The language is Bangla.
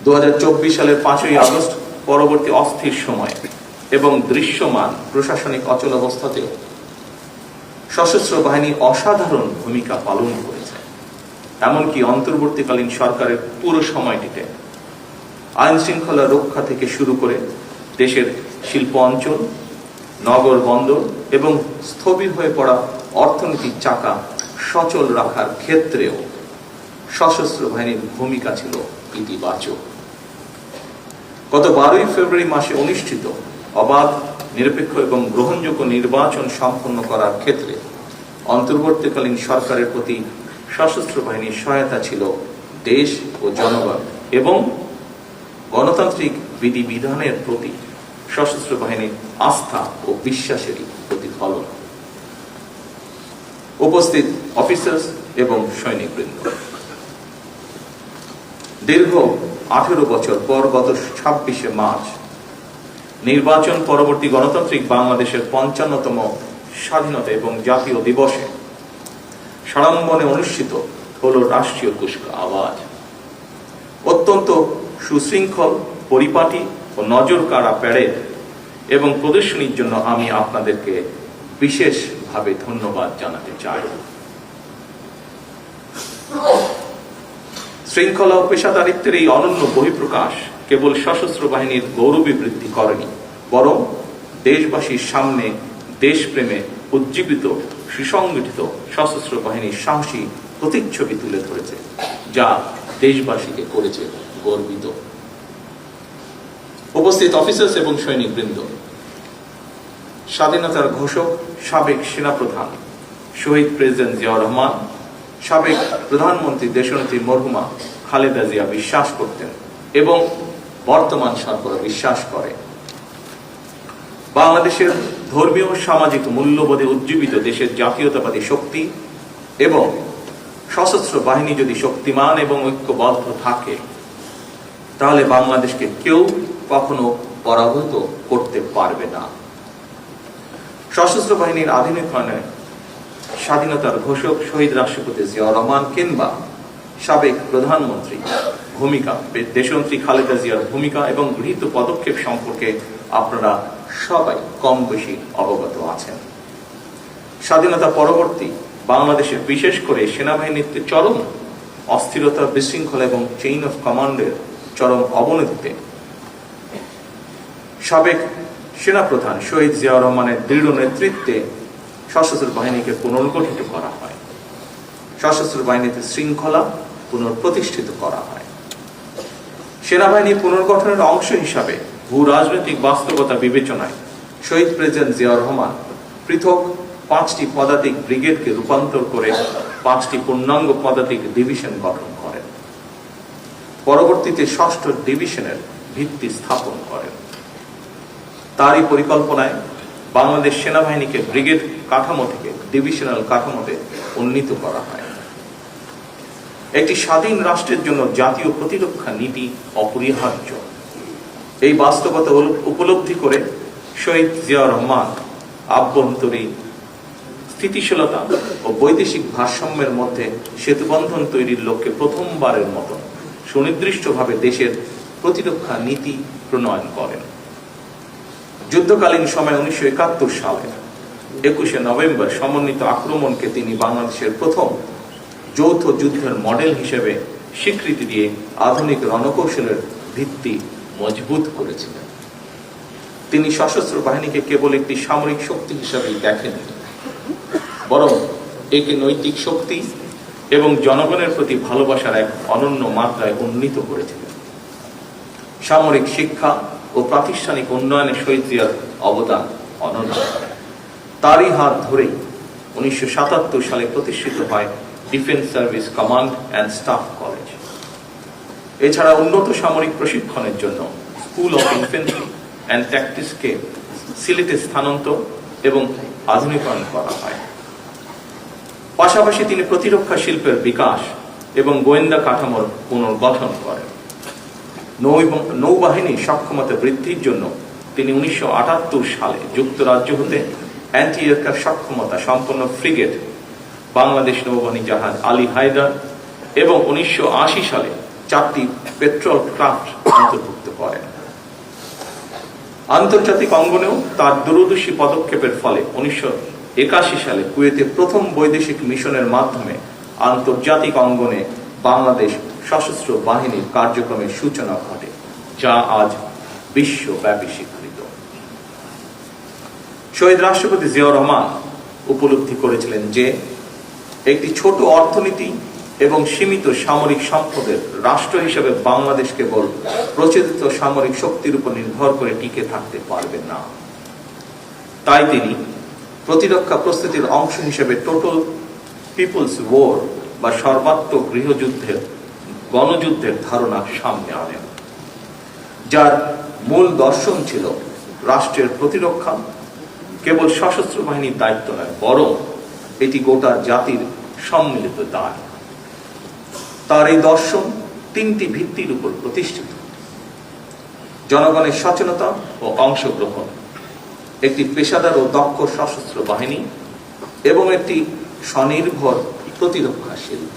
2024 সালের 5ই আগস্ট পরবর্তী অস্থির সময় এবং দৃশ্যমান প্রশাসনিক অচলাবস্থাতেও সশস্ত্র বাহিনী অসাধারণ ভূমিকা পালন করেছে। এমনকি অন্তর্বর্তীকালীন সরকারের পুরো সময়টিতে আইন শৃঙ্খলা রক্ষা থেকে শুরু করে দেশের শিল্প অঞ্চল, নগর বন্দর এবং স্থবির হয়ে পড়া অর্থনীতির চাকা সচল রাখার ক্ষেত্রেও সশস্ত্র বাহিনীর ভূমিকা ছিল ইতিবাচক। গত 12ই ফেব্রুয়ারি মাসে অনুষ্ঠিত অবাধ, নিরপেক্ষ এবং গ্রহণযোগ্য নির্বাচন সম্পন্ন করার ক্ষেত্রে অন্তর্বর্তীকালীন সরকারের প্রতি সশস্ত্র বাহিনীর সহায়তা ছিল দেশ ও জনগণ এবং গণতান্ত্রিক বিধিবিধানের প্রতি সশস্ত্র বাহিনীর আস্থা ও বিশ্বাসেরই প্রতিফলন। উপস্থিত অফিসার্স এবং সৈনিকবৃন্দ, দীর্ঘ 18 বছর পর গত 26শে মার্চ নির্বাচন পরবর্তী গণতান্ত্রিক বাংলাদেশের 55তম স্বাধীনতা এবং জাতীয় দিবসে সাড়ম্বরে অনুষ্ঠিত হল রাষ্ট্রীয় কুচকাওয়াজ। অত্যন্ত সুশৃঙ্খল, পরিপাটি ও নজর কাড়া প্যারেড এবং প্রদর্শনীর জন্য আমি আপনাদেরকে বিশেষভাবে ধন্যবাদ জানাতে চাই। শৃঙ্খলা ও পেশাদারিত্বের এই অনন্য বহিঃপ্রকাশ কেবল সশস্ত্র বাহিনীর গৌরবে বৃদ্ধি করেনি, বরং দেশবাসীর সামনে দেশপ্রেমে উজ্জীবিত সুসংগঠিত সশস্ত্র বাহিনীর সাহসী প্রতিচ্ছবি তুলে ধরেছে, যা দেশবাসীকে করেছে গর্বিত। উপস্থিত অফিসার্স এবং সৈনিকবৃন্দ, স্বাধীনতার ঘোষক সাবেক সেনাপ্রধান শহীদ প্রেসিডেন্ট জিয়াউর রহমান, সাবেক প্রধানমন্ত্রী দেশনেত্রী মরহুমা খালেদা জিয়া বিশ্বাস করতেন এবং বর্তমান সরকার বিশ্বাস করে, বাংলাদেশের ধর্মীয় ও সামাজিক মূল্যবোধে উজ্জীবিত দেশের জাতীয়তাবাদী শক্তি এবং সশস্ত্র বাহিনী যদি শক্তিমান এবং ঐক্যবদ্ধ থাকে, তাহলে বাংলাদেশকে কেউ কখনো পরাভূত করতে পারবে না। সশস্ত্র বাহিনীর আধুনিকায়নে স্বাধীনতার ঘোষক শহীদ রাষ্ট্রপতি জিয়াউর রহমান কিংবা সাবেক প্রধানমন্ত্রী ভূমিকা, দেশনেত্রী খালেদা জিয়ার ভূমিকা এবং গৃহীত পদক্ষেপ সম্পর্কে আপনারা সবাই কম বেশি অবগত আছেন। স্বাধীনতা পরবর্তী বাংলাদেশের বিশেষ করে সেনাবাহিনীর চরম অস্থিরতা, বিশৃঙ্খলা এবং চেইন অফ কমান্ডের চরম অবনতিতে সাবেক সেনাপ্রধান শহীদ জিয়াউর রহমানের দৃঢ় নেতৃত্বে সশস্ত্র বাহিনীকে পুনর্গঠিত করা হয়, সশস্ত্র বাহিনীতে শৃঙ্খলা পুনঃপ্রতিষ্ঠিত করা হয়। সেনাবাহিনী পুনর্গঠনের অংশ হিসাবে ভূ রাজনৈতিক বাস্তবতা বিবেচনায় শহীদ প্রেসিডেন্ট জিয়াউর রহমান পৃথক 5টি পদাতিক ব্রিগেডকে রূপান্তর করে 5টি পূর্ণাঙ্গ পদাতিক ডিভিশন গঠন করেন। পরবর্তীতে 6ষ্ঠ ডিভিশনের ভিত্তি স্থাপন করেন। তারই পরিকল্পনায় বাংলাদেশ সেনাবাহিনীকে ব্রিগেড কাঠামো থেকে ডিভিশনাল কাঠামোতে উন্নীত করা হয়। একটি স্বাধীন রাষ্ট্রের জন্য জাতীয় প্রতিরক্ষা নীতি অপরিহার্য। এই বাস্তবতা উপলব্ধি করে শহীদ জিয়াউর রহমান আভ্যন্তরীণ স্থিতিশীলতা ও বৈদেশিক ভারসাম্যের মধ্যে সেতুবন্ধন তৈরির লক্ষ্যে প্রথমবারের মতো সুনির্দিষ্টভাবে দেশের প্রতিরক্ষা নীতি প্রণয়ন করেন। যুদ্ধকালীন সময় 1971 সালে 21শে নভেম্বর সমন্বিত আক্রমণকে তিনি বাংলাদেশের প্রথম যৌথ যুদ্ধের মডেল হিসেবে স্বীকৃতি দিয়ে আধুনিক রণকৌশলের ভিত্তি মজবুত করেছিলেন। তিনি সশস্ত্র বাহিনীকে কেবল একটি সামরিক শক্তি হিসেবেই দেখেননি, বরং একে নৈতিক শক্তি এবং জনগণের প্রতি ভালোবাসার এক অনন্য মাত্রায় উন্নীত করেছিলেন। সামরিক শিক্ষা ও প্রাতিষ্ঠানিক উন্নয়নে শহীদ জিয়ার অবদান অনন্য। তারই হাত ধরেই 1977 সালে প্রতিষ্ঠিত হয় defence service command and staff college. এছাড়া উন্নত সামরিক প্রশিক্ষণের জন্য স্কুল অফ ইনফেন্ট্রি অ্যান্ড ট্যাকটিক্সকে সিলেটে স্থানান্তর এবং আধুনিকায়ন করা হয়। পাশাপাশি তিনি প্রতিরক্ষা শিল্পের বিকাশ এবং গোয়েন্দা কাঠামোর পুনর্গঠন করেন। নৌবাহিনী সক্ষমতা বৃদ্ধির জন্য তিনি 1978 সালে যুক্তরাজ্য হতে অ্যান্টি এয়ারক্রাফট সক্ষমতা সম্পন্ন ফ্রিগেট বাংলাদেশ নৌবাহিনী জাহাজ আলী হায়দার এবং 1980 সালে 4টি পেট্রোল ক্রাফট অন্তর্ভুক্ত করেন। আন্তর্জাতিক অঙ্গনেও তার দূরদর্শী পদক্ষেপের ফলে 1981 সালে কুয়েতে প্রথম বৈদেশিক মিশনের মাধ্যমে আন্তর্জাতিক অঙ্গনে বাংলাদেশ সশস্ত্র বাহিনীর কার্যক্রমের সূচনা ঘটে, যা আজ বিশ্বব্যাপী স্বীকৃত। শহীদ রাষ্ট্রপতি জিয়াউর রহমান উপলব্ধি করেছিলেন যে একটি ছোট অর্থনীতি এবং সীমিত সামরিক সম্পদের রাষ্ট্র হিসেবে বাংলাদেশ কেবল প্রচলিত সামরিক শক্তির উপর নির্ভর করে টিকে থাকতে পারবে না। তাই তিনি প্রতিরক্ষা প্রস্তুতির অংশ হিসেবে টোটাল পিপলস ওয়ার বা সর্বাত্মক গণযুদ্ধের ধারণা সামনে আনেন, যার মূল দর্শন ছিল রাষ্ট্রের প্রতিরক্ষা কেবল সশস্ত্র বাহিনীর দায়িত্ব নয়, বরং এটি গোটা জাতির সম্মিলিত দায়। তার এই দর্শন 3টি ভিত্তির উপর প্রতিষ্ঠিত: জনগণের সচেতনতা ও অংশগ্রহণ, একটি পেশাদার ও দক্ষ সশস্ত্র বাহিনী এবং একটি স্বনির্ভর প্রতিরক্ষা শিল্প।